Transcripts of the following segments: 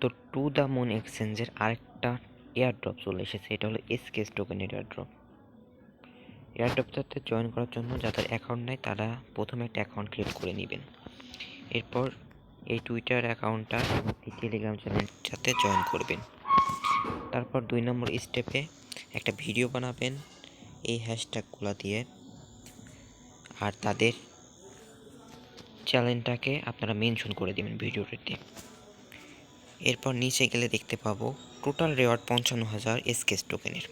তো to the moon এক্সচেঞ্জের আরেকটা এয়ারড্রপ চলে এসেছে। এটা হলো এসকেএস টোকেনের এয়ারড্রপ। এয়ারড্রপটাতে জয়েন করার জন্য যাদের অ্যাকাউন্ট নাই তারা প্রথমে একটা অ্যাকাউন্ট ক্রিয়েট করে নেবেন। এরপর এই টুইটার অ্যাকাউন্টটা এবং এই টেলিগ্রাম চ্যানেলটাতে জয়েন করবেন। তারপর 2 নম্বর স্টেপে একটা ভিডিও বানাবেন এই হ্যাশট্যাগুলো দিয়ে, আর তাদের চ্যানেলটাকে আপনারা মেনশন করে দেবেন ভিডিওটিতে। এরপর নিচে গেলে দেখতে পাবো টোটাল রেওয়ার্ড 55,000 এসকেএস টোকেনের।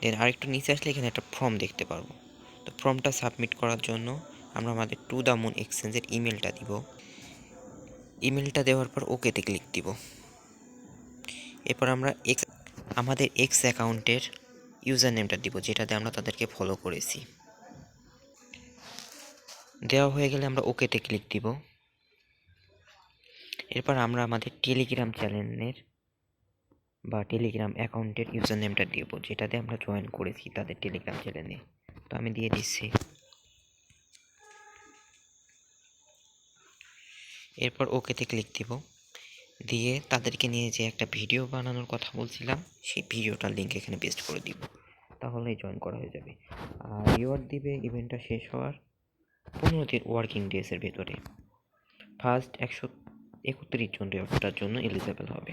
দেন আরেকটু নিচে আসলে এখানে একটা ফর্ম দেখতে পারবো। তো ফর্মটা সাবমিট করার জন্য আমরা আমাদের টু দ্য মুন এক্সচেঞ্জের ইমেলটা দিব। ইমেলটা দেওয়ার পর ওকেতে ক্লিক দিব। এরপর আমরা আমাদের এক্স অ্যাকাউন্টের ইউজার নেমটা দিব, যেটাতে আমরা তাদেরকে ফলো করেছি। দেওয়া হয়ে গেলে আমরা ওকেতে ক্লিক দিব। এরপর আমরা আমাদের টেলিগ্রাম চ্যানেলের বা টেলিগ্রাম অ্যাকাউন্টের ইউজার নেমটা দিব, যেটাতে আমরা জয়েন করেছি তাদের টেলিগ্রাম চ্যানেলে। তো আমি দিয়ে দিচ্ছি। এরপর ওকেতে ক্লিক দিব, দিয়ে তাদেরকে নিয়ে যে একটা ভিডিও বানানোর কথা বলছিলাম সেই ভিডিওটার লিঙ্ক এখানে পেস্ট করে দিব, তাহলেই জয়েন করা হয়ে যাবে। আর রিওয়ার্ড দিবে ইভেন্টটা শেষ হওয়ার 15 দিন ওয়ার্কিং ডেজের ভেতরে। ফার্স্ট 131 জন রিওয়ার্ডটার জন্য এলিজেবল হবে।